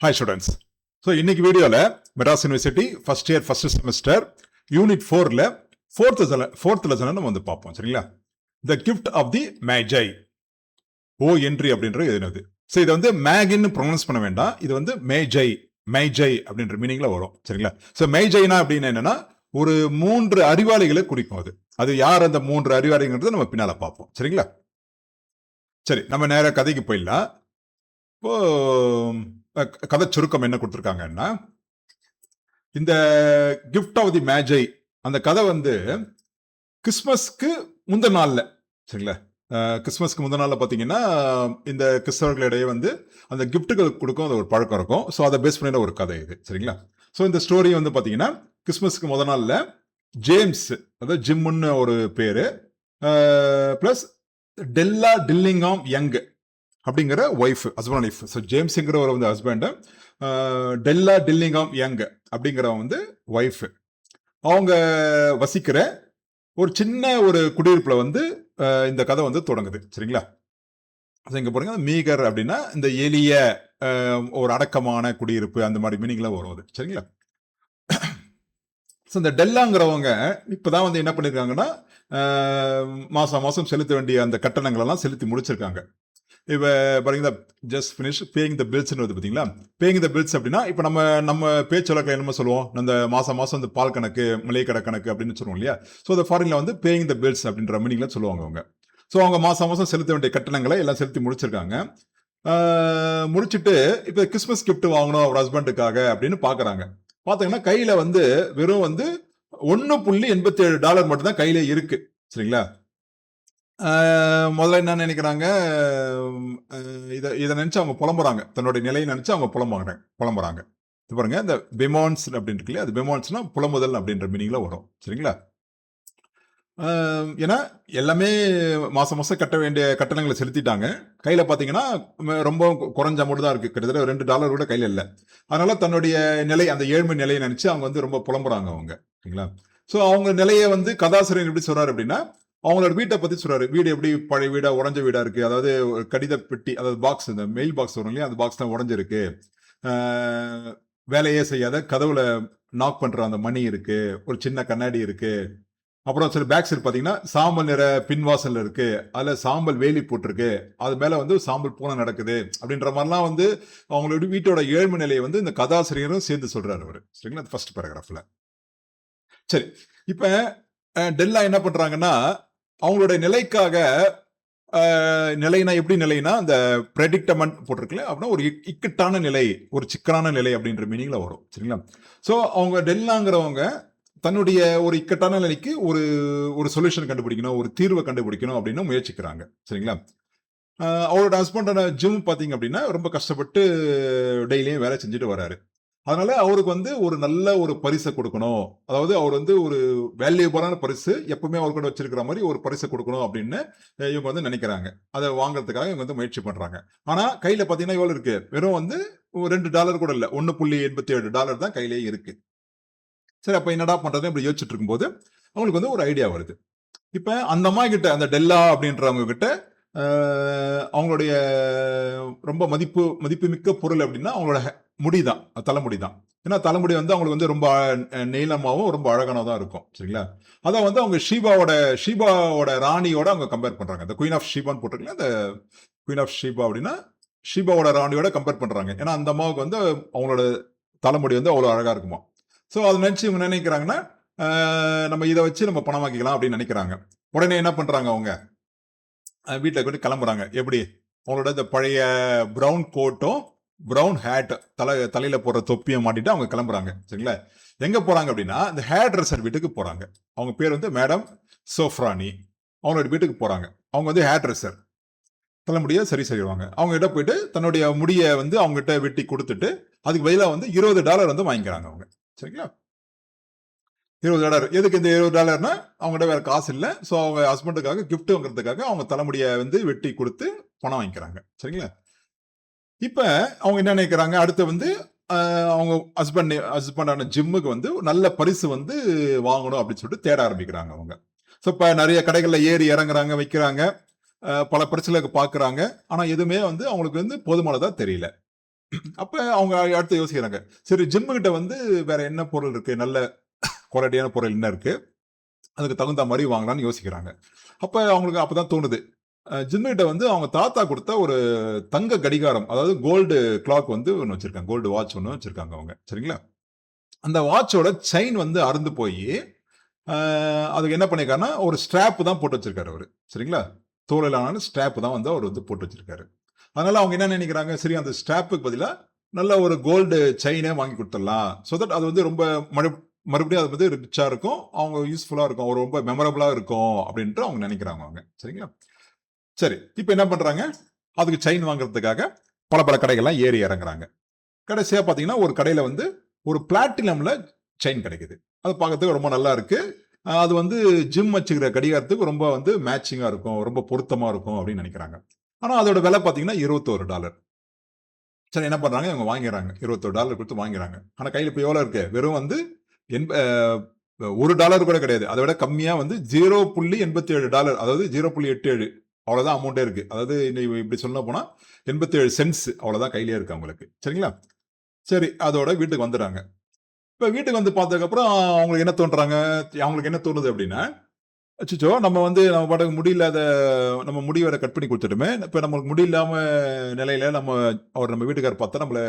Hi students. So இன்னைக்கு வீடியோல Madras university first year first semester unit 4ல ஃபோர்த் லெசன் நம்ம வந்து பார்ப்போம். சரிங்களா? த கிஃப்ட் ஆஃப் தி மேஜை. ஓ என்ட்ரி அப்படின்ற எழுதினது. ஸோ இதை வந்து மேகின்னு ப்ரொனவுன்ஸ் பண்ண வேண்டாம். இது வந்து மேஜை அப்படின்ற மீனிங்ல வரும். சரிங்களா? ஸோ மேஜைனா அப்படின்னு என்னன்னா ஒரு 3 அறிவாளிகளை குறிக்கும் அது. அது யார் அந்த 3 அறிவாளிங்கிறத நம்ம பின்னால பார்ப்போம். சரிங்களா? சரி, நம்ம நேர கதைக்கு போயிடலாம். இப்போ கதை சுருக்கம் என்ன கொடுத்துருக்காங்கன்னா, இந்த கிஃப்ட் ஆஃப் தி மேஜை அந்த கதை வந்து கிறிஸ்மஸ்க்கு முந்தின நாள்ல, சரிங்களா? கிறிஸ்மஸ்க்கு முந்தின நாள்ல பாத்தீங்கன்னா இந்த கிறிஸ்தவர்களிடையே வந்து அந்த கிஃப்ட்டுகள் கொடுக்கும் அது ஒரு பழக்கம் இருக்கும். ஸோ அதை பேஸ் பண்ணின ஒரு கதை இது. சரிங்களா? ஸோ இந்த ஸ்டோரி வந்து பாத்தீங்கன்னா கிறிஸ்மஸ்க்கு முத நாள்ல ஜேம்ஸ், அதாவது ஜிம்முன்னு ஒரு பேரு, பிளஸ் டெல்லா டில்லிங்காம் யங் அப்படிங்கிற ஒய்ஃப், ஹஸ்பண்ட் ஒய்ஃப். ஸோ ஜேம்ஸுங்கிற ஒரு வந்து ஹஸ்பண்ட், டெல்லா டில்லிங்காம் யங் அப்படிங்கிறவங்க வந்து ஒய்ஃப். அவங்க வசிக்கிற ஒரு சின்ன ஒரு குடியிருப்புல வந்து இந்த கதை வந்து தொடங்குது. சரிங்களா? இங்க பாருங்க, மீகர் அப்படின்னா இந்த எளிய ஒரு அடக்கமான குடியிருப்பு, அந்த மாதிரி மீனிங்ல வரும் அது. சரிங்களா? ஸோ இந்த டெல்லாங்கிறவங்க இப்பதான் வந்து என்ன பண்ணிருக்காங்கன்னா மாசம் மாசம் செலுத்த வேண்டிய அந்த கட்டணங்கள் எல்லாம் செலுத்தி முடிச்சிருக்காங்க. இப்ப பாருங்க, just finish paying the bills வருது பாத்தீங்களா? பேயிங் த பில்ஸ் அப்படின்னா இப்ப நம்ம பேச்சொலக்கில் என்ன சொல்லுவோம், அந்த மாசம் மாசம் இந்த பால் கணக்கு, மளிகை கடை கணக்கு அப்படின்னு சொல்லுவோம் இல்லையா? ஸோ அந்த ஃபாரின்ல வந்து பேயிங் த பில்ஸ் அப்படின்ற மீனிங்ல சொல்லுவாங்க அவங்க. ஸோ அவங்க மாசம் மாசம் செலுத்த வேண்டிய கட்டணங்களை எல்லாம் செலுத்தி முடிச்சிருக்காங்க. முடிச்சுட்டு இப்ப கிறிஸ்மஸ் கிஃப்ட் வாங்கணும் அவர் ஹஸ்பண்டுக்காக அப்படின்னு பாக்குறாங்க. பாத்தீங்கன்னா கையில வந்து வெறும் வந்து $1.87 மட்டும் தான் கையில இருக்கு. சரிங்களா? முதல்ல என்ன நினைக்கிறாங்க, இதை நினைச்சு அவங்க புலம்புறாங்க. தன்னுடைய நிலையை நினைச்சு அவங்க புலம்புறாங்க. பாருங்க, இந்த பெமான்ஸ் அப்படின்னு இருக்கு இல்லையா? அது பெமான்ஸ்னா புலம்புதல் அப்படின்ற மீனிங்ல வரும். சரிங்களா? ஏன்னா எல்லாமே மாசம் மாசம் கட்ட வேண்டிய கட்டணங்களை செலுத்திட்டாங்க. கையில பாத்தீங்கன்னா ரொம்ப குறைஞ்ச அமௌண்ட் தான் இருக்கு. கிட்டத்தட்ட $2 கூட கையில இல்லை. அதனால தன்னுடைய நிலை, அந்த ஏழ்மை நிலையை நினைச்சு அவங்க வந்து ரொம்ப புலம்புறாங்க அவங்க. சரிங்களா? ஸோ அவங்க நிலையை வந்து கதாசிரியர் எப்படி சொல்றாரு அப்படின்னா, அவங்களோட வீட்டை பத்தி சொல்றாரு. வீடு எப்படி பழைய வீடா, உடஞ்ச வீடா இருக்கு. அதாவது கடித பெட்டி, அதாவது பாக்ஸ், இந்த மெயில் பாக்ஸ் வரும் இல்லையா? அந்த பாக்ஸ் தான் உடஞ்சிருக்கு. வேலையே செய்யாத கதவுல நாக் பண்ற அந்த மணி இருக்கு. ஒரு சின்ன கண்ணாடி இருக்கு. அப்புறம் சில பேக் சைடு பாத்தீங்கன்னா சாம்பல் நிற பின்வாசல் இருக்கு. அதுல சாம்பல் வேலி போட்டிருக்கு. அது மேல வந்து சாம்பல் பூனை நடக்குது அப்படின்ற மாதிரிலாம் வந்து அவங்களோட வீட்டோட ஏழ்மை நிலையை வந்து இந்த கதாசிரியரும் சேர்ந்து சொல்றாரு அவரு. சரிங்களா? ஃபர்ஸ்ட் பேராகிராஃப்ல. சரி, இப்ப டெல்லா என்ன பண்றாங்கன்னா அவங்களுடைய நிலைக்காக, நிலைனா எப்படி நிலைனா அந்த ப்ரெடிக்டமெண்ட் போட்டிருக்கல அப்படின்னா ஒரு இக்கட்டான நிலை, ஒரு சிக்கலான நிலை அப்படின்ற மீனிங்ல வரும். சரிங்களா? ஸோ அவங்க டெல்லாங்கிறவங்க தன்னுடைய ஒரு இக்கட்டான நிலைக்கு ஒரு சொல்யூஷன் கண்டுபிடிக்கணும், ஒரு தீர்வை கண்டுபிடிக்கணும் அப்படின்னு முயற்சிக்கிறாங்க. சரிங்களா? அவரோட ஹஸ்பண்டான ஜிம் பாத்தீங்க அப்படின்னா ரொம்ப கஷ்டப்பட்டு டெய்லியும் வேலை செஞ்சுட்டு வராரு. அதனால அவருக்கு வந்து ஒரு நல்ல ஒரு பரிசை கொடுக்கணும். அதாவது அவர் வந்து ஒரு வேல்யூபிளான பரிசு, எப்பவுமே அவர் கூட வச்சிருக்கிற மாதிரி ஒரு பரிசை கொடுக்கணும் அப்படின்னு இவங்க வந்து நினைக்கிறாங்க. அதை வாங்குறதுக்காக இவங்க வந்து முயற்சி பண்றாங்க. ஆனா கையில பாத்தீங்கன்னா எவ்வளவு இருக்கு? வெறும் வந்து $2 கூட இல்ல, $1.87 தான் கையிலேயே இருக்கு. சரி, அப்ப என்னடா பண்றது அப்படி யோசிச்சுட்டு இருக்கும்போது அவங்களுக்கு வந்து ஒரு ஐடியா வருது. இப்ப அந்த அம்மா கிட்ட, அந்த டெல்லா அப்படின்றவங்க கிட்ட அவங்களுடைய ரொம்ப மதிப்புமிக்க பொருள் அப்படின்னா அவங்களோட முடிதான், தலைமுடி தான். ஏன்னா தலைமுடி வந்து அவங்களுக்கு வந்து ரொம்ப நீளமாவும் ரொம்ப அழகானதான் இருக்கும். சரிங்களா? அதான் வந்து அவங்க ஷீபாவோட ராணியோட அவங்க கம்பேர் பண்றாங்க. இந்த குயின் ஆஃப் ஷீபான்னு போட்டிருக்கல, இந்த குயின் ஆஃப் ஷீபா அப்படின்னா ஷீபாவோட ராணியோட கம்பேர் பண்றாங்க. ஏன்னா அந்த அம்மாவுக்கு வந்து அவங்களோட தலைமுடி வந்து அவ்வளவு அழகா இருக்குமா. ஸோ அதை நினைச்சு இவங்க நினைக்கிறாங்கன்னா நம்ம இதை வச்சு நம்ம பணமாக்கிக்கலாம் அப்படின்னு நினைக்கிறாங்க. உடனே என்ன பண்றாங்க, அவங்க வீட்டில் கொண்டு கிளம்புறாங்க. எப்படி? அவங்களோட இந்த பழைய பிரவுன் கோட்டும் பிரவுன் ஹேட், தலையில போடுற தொப்பியும் மாட்டிட்டு அவங்க கிளம்புறாங்க. சரிங்களா? எங்க போறாங்க அப்படின்னா இந்த ஹேர் ட்ரெஸ்ஸர் வீட்டுக்கு போறாங்க. அவங்க பேர் வந்து மேடம் சோஃப்ரானி. அவங்களோட வீட்டுக்கு போறாங்க. அவங்க வந்து ஹேர் ட்ரெஸ்ஸர், தலைமுடியை சரி செய்வாங்க. அவங்க கிட்ட போயிட்டு தன்னுடைய முடியை வந்து அவங்க கிட்ட வெட்டி கொடுத்துட்டு அதுக்கு பதிலாக வந்து $20 வந்து வாங்கிக்கிறாங்க அவங்க. சரிங்களா? $20. எதுக்கு இந்த $20? அவங்ககிட்ட வேற காசு இல்லை. ஸோ அவங்க ஹஸ்பண்டுக்காக கிஃப்ட் வாங்குறதுக்காக அவங்க தலைமுடியை வந்து வெட்டி கொடுத்து பணம் வாங்கிக்கிறாங்க. சரிங்களா? இப்ப அவங்க என்ன நினைக்கிறாங்க, அடுத்து வந்து அவங்க ஹஸ்பண்டான ஜிம்முக்கு வந்து நல்ல பரிசு வந்து வாங்கணும் அப்படின்னு சொல்லிட்டு தேட ஆரம்பிக்கிறாங்க அவங்க. ஸோ இப்ப நிறைய கடைகள்ல ஏறி இறங்குறாங்க, வைக்கிறாங்க, பல பரிசுகளுக்கு பாக்குறாங்க. ஆனா எதுவுமே வந்து அவங்களுக்கு வந்து போதுமானதா தெரியல. அப்ப அவங்க அடுத்து யோசிக்கிறாங்க. சரி ஜிம் கிட்ட வந்து வேற என்ன பொருள் இருக்கு? நல்ல குவாலிட்டியான பொருள் என்ன இருக்கு? அதுக்கு தகுந்த மாரி வாங்கலாம்னு யோசிக்கிறாங்க. அப்ப அவங்களுக்கு அப்பதான் தோணுது. ஜிம் கிட்ட வந்து அவங்க தாத்தா குடுத்த ஒரு தங்க கடிகாரம், அதாவது கோல்டு கிளாக் வந்து ஒண்ணு வச்சிருக்காங்க. கோல்டு வாட்ச் ஒண்ணு வச்சிருக்காங்க அவங்க. சரிங்களா? அந்த வாட்சோட செயின் வந்து அறுந்து போயி, அ அதுக்கு என்ன பண்ணியிருக்காருன்னா, ஒரு ஸ்ட்ராப் தான் போட்டு வச்சிருக்காரு அவரு. சரிங்களா? தோளிலான ஸ்ட்ராப் தான் வந்து அவரு வந்து போட்டு வச்சிருக்காரு. அதனால அவங்க என்ன நினைக்கிறாங்க, சரி அந்த ஸ்ட்ராப்புக்கு பதிலா நல்ல ஒரு கோல்டு செயினே வாங்கி குடுத்துடலாம். சோ தட் அது வந்து ரொம்ப மறுபடியும் அது வந்து ரிச்சா இருக்கும். அவங்க யூஸ்ஃபுல்லா இருக்கும். ஒரு ரொம்ப மெமரபிளா இருக்கும் அப்டின்ட்டு அவங்க நினைக்கிறாங்க அவங்க. சரிங்களா? சரி. இப்ப என்ன பண்றாங்க, அதுக்கு செயின் வாங்குறதுக்காக பல கடைகள்லாம் ஏறி இறங்குறாங்க. கடைசியா பார்த்தீங்கன்னா, ஒரு கடையில வந்து ஒரு பிளாட்டினம்ல செயின் கிடைக்குது. அது பார்க்கறதுக்கு ரொம்ப நல்லா இருக்கு. அது வந்து ஜிம் வச்சுக்கிற கடிகாரத்துக்கு ரொம்ப வந்து மேட்சிங்கா இருக்கும். ரொம்ப பொருத்தமா இருக்கும் அப்படின்னு நினைக்கிறாங்க. ஆனா அதோட விலை பார்த்தீங்கன்னா $21. சரி என்ன பண்றாங்க, இவங்க வாங்கிறாங்க. $21 குடுத்து வாங்கிறாங்க. ஆனா கையில இப்ப எவ்வளோ இருக்கு? வெறும் வந்து எண்ப $1 கூட கிடையாது. அத விட கம்மியா வந்து $0.87 அதாவது 0.87 அவ்வளோதான் அமௌண்டே இருக்கு. அதாவது இப்படி சொல்ல போனா 87 சென்ட்ஸ் அவ்வளோதான் கையிலேயே இருக்கு அவங்களுக்கு. சரிங்களா? சரி அதோட வீட்டுக்கு வந்துர்றாங்க. இப்ப வீட்டுக்கு வந்து பார்த்ததுக்கப்புறம் அவங்களுக்கு என்ன தோன்றாங்க, அவங்களுக்கு என்ன தோணுது அப்படின்னா, அச்சச்சோ! நம்ம பாட்டுக்கு முடியில்லாத நம்ம முடி வேற கட் பண்ணி குடுத்துட்டோமே! இப்ப நமக்கு முடி இல்லாம நிலையில நம்ம வீட்டுக்காரர் பார்த்தா நம்மள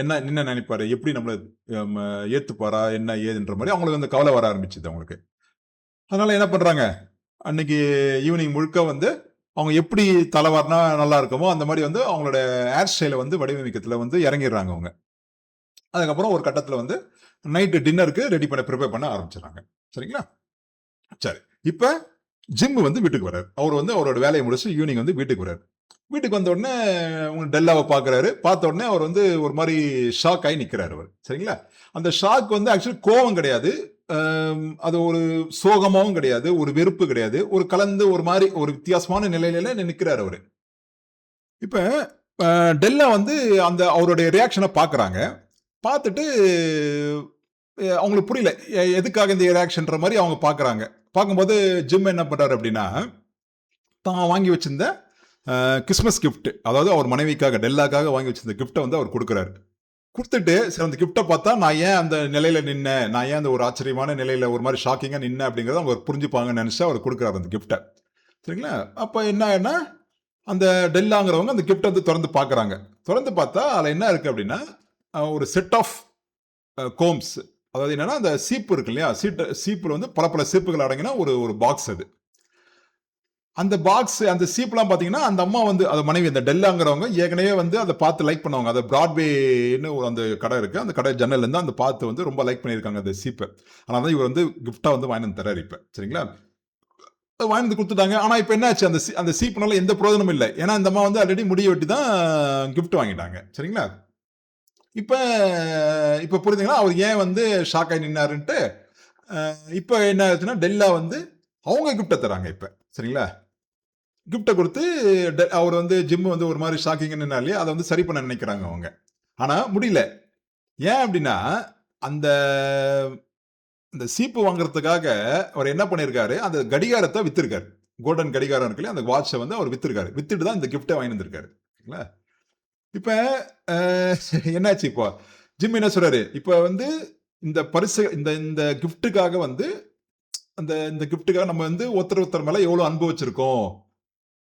என்ன நினைப்பாரு? எப்படி நம்மள ம ஏத்துப்பாரா? என்ன ஏதுன்ற மாரி அவங்களுக்கு அந்த கவலை வர ஆரம்பிச்சுது அவங்களுக்கு. அதனால என்ன பண்றாங்க, அன்னைக்கு ஈவினிங் முழுக்க வந்து அவங்க எப்படி தல வாருனா நல்லா இருக்குமோ, அந்த மாரி வந்து அவங்களோட ஹேர் ஸ்டைல வந்து வடிவமைக்கிறதுல வந்து இறங்கிர்றாங்க அவங்க. அதுக்கப்புறம் ஒரு கட்டத்தில வந்து நைட் டின்னருக்கு ரெடி பண்ண பிரிப்பேர் பண்ண ஆரம்பிச்சுடுறாங்க. சரிங்களா? சரி. இப்ப ஜிம் வந்து வீட்டுக்கு வராரு. அவர் வந்து அவரோட வேலைய முடிச்சுட்டு ஈவினிங் வந்து வீட்டுக்கு வராரு. வீட்டுக்கு வந்த உடனே உங்க டெல்லாவ பார்க்குறாரு. பார்த்த உடனே அவர் வந்து ஒரு மாரி ஷாக் ஆயி நிக்கிறாரு அவரு. சரிங்களா? அந்த ஷாக் வந்து ஆக்சுவலி கோவம் கிடையாது. அது ஒரு சோகமாவும் கிடையாது. ஒரு வெறுப்பு கிடையாது. ஒரு கலந்து ஒரு மாரி ஒரு வித்தியாசமான நிலையில நிக்கிறாரு அவரு. இப்ப டெல்லா வந்து அந்த அவருடைய ரியாக்ஷன பார்க்குறாங்க. பார்த்துட்டு அவங்களுக்கு புரியல. எதுக்காக இந்த ரியாக்ஷன்ற மாரி அவங்க பார்க்குறாங்க. பார்க்கும்போது ஜிம் என்ன பண்றாரு அப்டின்னா, தான் வாங்கி வச்சிருந்த கிறிஸ்மஸ் கிஃப்ட் அதாவது அவர் மனைவிக்காக டெல்லாக்காக வாங்கி வச்சிருந்த கிஃப்ட்ட வந்து அவர் குடுக்குறாரு. குடுத்துட்டு சரி அந்த கிஃப்ட்ட பார்த்தா நான் ஏன் அந்த நிலையில நின்னேன்? நான் ஏன் அந்த ஒரு ஆச்சரியமான நிலையில ஒரு மாரி ஷாக்கிங்கா நின்னேன் அப்டிங்கிறத அவங்க புரிஞ்சுப்பாங்கன்னு நெனச்சு அவர் குடுக்குறாரு அந்த கிஃப்ட்ட. சரிங்களா? அப்ப என்ன ஆகுன்னா, அந்த டெல்லாங்கிறவங்க அந்த கிஃப்ட்ட வந்து தொறந்து பார்க்குறாங்க. தொறந்து பார்த்தா அதுல என்ன இருக்கு அப்டின்னா, ஒரு செட் ஆஃப் கோம்ப்ஸ். அதாவது என்னன்னா, அந்த சீப்பு இருக்கு இல்லையா? சீப்புல வந்து பல சீப்புகள் அடங்கின ஒரு ஒரு பாக்ஸ் அது. அந்த பாக்ஸ் அந்த சீப்லாம் பார்த்தீங்கன்னா, அந்த அம்மா வந்து அது மனைவி அந்த டெல்லாங்கிறவங்க ஏற்கனவே வந்து அத பார்த்து லைக் பண்ணவங்க. அத பிராட்வேன்னு ஒரு அந்த கடை இருக்கு. அந்த கடை ஜன்னல்லேருந்து அந்த பார்த்து வந்து ரொம்ப லைக் பண்ணியிருக்காங்க அந்த சீப்ப. அதனால தான் இவர் வந்து கிஃப்ட்டா வந்து வாங்கிட்டு வந்து தர்றாரு இப்ப. சரிங்களா? வாங்கிட்டு வந்து குடுத்துட்டாங்க. ஆனா இப்ப என்ன ஆச்சு? அந்த சீப்புனால எந்த பிரயோஜனமும் இல்ல. ஏன்னா இந்த அம்மா வந்து ஆல்ரெடி முடிய வெட்டி தான் கிஃப்ட் வாங்கிட்டாங்க. சரிங்களா? இப்ப இப்ப புரியுதுங்களா? அவர் ஏன் வந்து ஷாக் ஆயி நின்னாருன்ட்டு. இப்ப என்ன ஆச்சுன்னா, டெல்லா வந்து அவங்க கிஃப்ட்ட தராங்க இப்ப. சரிங்களா? கிஃப்ட்ட குடுத்து அவர் வந்து ஜிம் வந்து ஒரு மாரி ஷாக்கிங்கா நின்னார் இல்லையா? அத வந்து சரி பண்ண நினைக்கிறாங்க அவங்க. ஆனா முடியல. ஏன் அப்டின்னா, அந்த அந்த சீப்பு வாங்குறதுக்காக அவர் என்ன பண்ணியிருக்காரு, அந்த கடிகாரத்த வித்திருக்காரு. கோல்டன் கடிகாரம் இருக்கு இல்லையா? அந்த வாட்ச வந்து அவர் வித்திருக்காரு. வித்துட்டு தான் இந்த கிஃப்ட்ட வாங்கிட்டு வந்திருக்காரு. சரிங்களா? இப்ப அ என்னாச்சு இப்போ? ஜிம் என்ன சொல்றாரு, இப்ப வந்து இந்த பரிசு இந்த இந்த கிஃப்ட்டுக்காக வந்து இந்த கிஃப்ட்டுக்காக நம்ம வந்து ஒருத்தர் மேல எவ்வளோ அன்பு வச்சிருக்கோம்.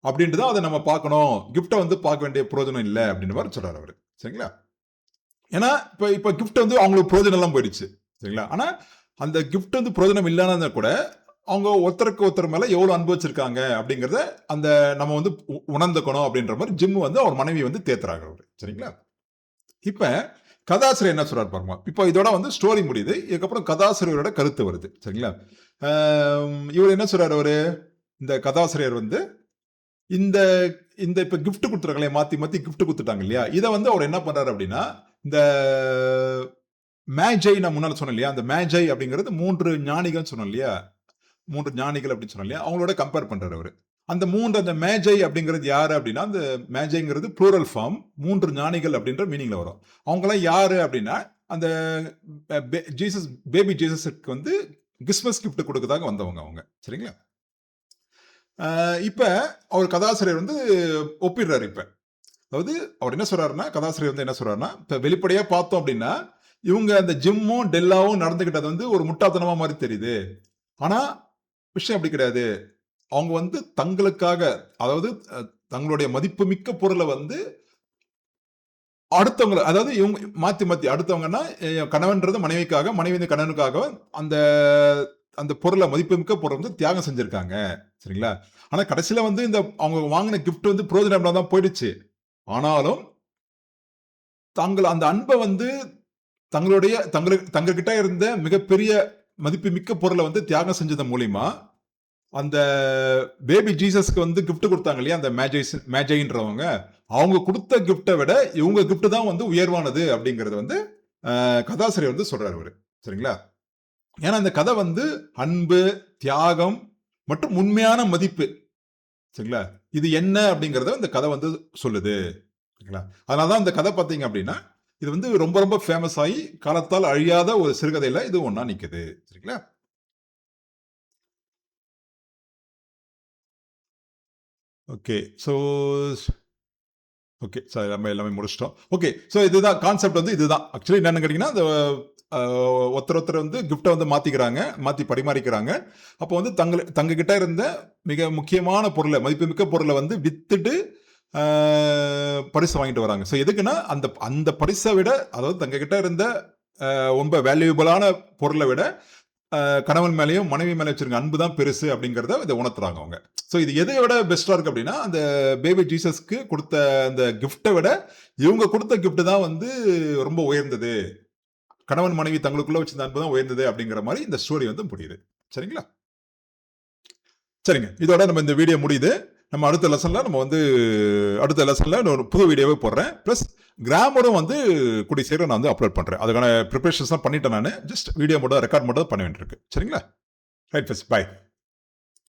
அப்டின்ட்டு தான் அத நம்ம பார்க்கணும். கிஃப்ட்ட வந்து பார்க்க வேண்டிய பிரயோஜனம் இல்ல அப்டின்ற மாரி சொல்றாரு அவரு. சரிங்களா? ஏன்னா, இப்ப கிஃப்ட் வந்து அவங்களுக்கு பிரயோஜனம் இல்லாம போயிடுச்சு. சரிங்களா? ஆனா, அந்த கிஃப்ட் வந்து பிரயோஜனம் இல்லன்னா கூட, அவங்க ஒருத்தருக்கு ஒருத்தர் மேல எவ்வளோ அன்பு வச்சிருக்காங்க அப்டிங்கிறத, அந்த நம்ம வந்து உணர்ந்துக்கணும் அப்டின்ற மாரி ஜிம் வந்து அவர் மனைவிய வந்து தேத்துறாரு அவரு. சரிங்களா? இப்ப கதாசிரியர் என்ன சொல்றாரு பாருங்க. இப்ப இதோட வந்து ஸ்டோரி முடியுது. இதுக்கப்புறம் கதாசிரியரோட கருத்து வருது. சரிங்களா? ஆ இவரு என்ன சொல்றாரு அவரு? இந்த கதாசிரியர் வந்து இந்த இந்த இப்ப கிஃப்ட் குடுத்துருக்காங்களே மாத்தி கிஃப்ட் குடுத்துட்டாங்க இல்லையா? இத வந்து அவர் என்ன பண்றாரு அப்டின்னா, இந்த மேஜை நான் முன்னால சொன்னேன் இல்லையா? அந்த மேஜை அப்படிங்கிறது 3 ஞானிகள்னு சொன்னோம் இல்லையா? 3 ஞானிகள் அப்படின்னு சொன்னோம் இல்லையா? அவங்களோட கம்பேர் பண்றாரு அவரு. அந்த மேஜை அப்படிங்கிறது யாரு அப்படின்னா, அந்த மேஜைங்கிறது ப்ளூரல் ஃபார்ம். 3 ஞானிகள் அப்படின்ற மீனிங்ல வரும். அவங்கலாம் யாரு அப்படின்னா, அந்த ஜீசஸ் பேபி ஜீசஸ்க்கு வந்து கிறிஸ்மஸ் கிஃப்ட் குடுக்கறதுக்காக வந்தவங்க அவங்க. சரிங்களா? இப்ப அவர் கதாசிரியர் வந்து ஒப்பிடுறாரு இப்ப. அதாவது அவர் என்ன சொல்றாருன்னா, கதாசிரியர் வந்து என்ன சொல்றாருன்னா, இப்ப வெளிப்படையா பார்த்தோம் அப்படின்னா, இவங்க அந்த ஜிம்மும், டெல்லாவும் நடந்துக்கிட்டது வந்து ஒரு முட்டாள்தனமா மாரி தெரியுது. ஆனா, விஷயம் அப்படி கிடையாது. அவங்க வந்து தங்களுக்காக, அதாவது தங்களுடைய மதிப்புமிக்க பொருள வந்து அடுத்தவங்கள, அதாவது இவங்க மாத்தி மாத்தி அடுத்தவங்கன்னா, கணவன்றது மனைவிக்காக, மனைவி வந்து கணவனுக்காக அந்த அந்த பொருள, மதிப்புமிக்க பொருள வந்து தியாகம் செஞ்சிருக்காங்க. சரிங்களா? ஆனா கடைசில வந்து இந்த அவங்க வாங்குன கிஃப்ட் வந்து புரோஜனம் இல்லாம தான் போயிடுச்சு. ஆனாலும், அந்த அன்ப வந்து தங்ககிட்ட இருந்த மிகப்பெரிய மதிப்புமிக்க பொருள வந்து தியாகம் செஞ்சதன் மூலியமா, அந்த பேபி ஜீசஸ்க்கு வந்து கிஃப்ட் குடுத்தாங்க இல்லையா? அந்த மேஜைன்றவங்க. அவங்க குடுத்த கிஃப்ட்ட விட இவங்க கிஃப்ட் தான் வந்து உயர்வானது அப்படிங்கிறது வந்து கதாசிரியர் வந்து சொல்றாரு அவரு. சரிங்களா? ஏன்னா இந்த கதை வந்து அன்பு, தியாகம் மற்றும் உண்மையான மதிப்பு. சரிங்களா? இது என்ன அப்படிங்கிறத இந்த கதை வந்து சொல்லுது. சரிங்களா? அதனால தான் இந்த கதை பார்த்தீங்க அப்படின்னா, இது வந்து ரொம்ப ரொம்ப ஃபேமஸ் ஆயி காலத்தால் அழியாத ஒரு சிறுகதையில இது ஒண்ணா நிக்குது. சரிங்களா? ஓகே. So okay. நம்ம எல்லாமே முடிச்சுட்டோம். ஓகே. ஸோ இதுதான் கான்செப்ட் வந்து இதுதான். ஆக்சுவலி என்னன்னு கேட்டீங்கன்னா, அந்த அ ஒருத்தர் வந்து கிஃப்ட்ட வந்து மாத்திக்கிறாங்க. மாத்தி பரிமாறிக்கிறாங்க. அப்போ வந்து தங்க கிட்ட இருந்த மிக முக்கியமான பொருள, மதிப்புமிக்க பொருள வந்து வித்துட்டு ஆ பரிசு வாங்கிட்டு வராங்க. ஸோ எதுக்குன்னா, அந்த அந்த பரிச விட, அதாவது தங்க கிட்ட இருந்த ரொம்ப வேல்யூபிளான பொருள விட, கணவன் மேலயும், மனைவி மேல வச்சிருக்க அன்பு தான் பெருசு அப்படிங்கிறத இத உணர்த்துறாங்க அவங்க. ஸோ இது எதை விட பெஸ்ட்டா இருக்கு அப்படின்னா, அந்த பேபி ஜீசஸ்க்கு குடுத்த அந்த கிஃப்ட்ட விட, இவங்க குடுத்த கிஃப்ட் தான் வந்து ரொம்ப உயர்ந்தது. கணவன், மனைவி தங்களுக்குள்ள வச்சிருந்த அன்பு தான் உயர்ந்தது அப்படிங்கிற மாரி இந்த ஸ்டோரி வந்து முடியுது. சரிங்களா? சரிங்க. இதோட நம்ம இந்த வீடியோ முடியுது. நம்ம அடுத்த லெசன்ல ஒரு புது வீடியோவே போடுறேன். பிளஸ் கிராமரும் வந்து கூடிய சீக்கிரம் நான் வந்து அப்லோட் பண்றேன். அதுக்கான பிரிப்பரேஷன்ஸ்லாம் பண்ணிட்டேன் நானு. ஜஸ்ட் வீடியோ மட்டும் ரெக்கார்ட் மட்டும் பண்ண வேண்டியிருக்கு. சரிங்களா? Right first. பை.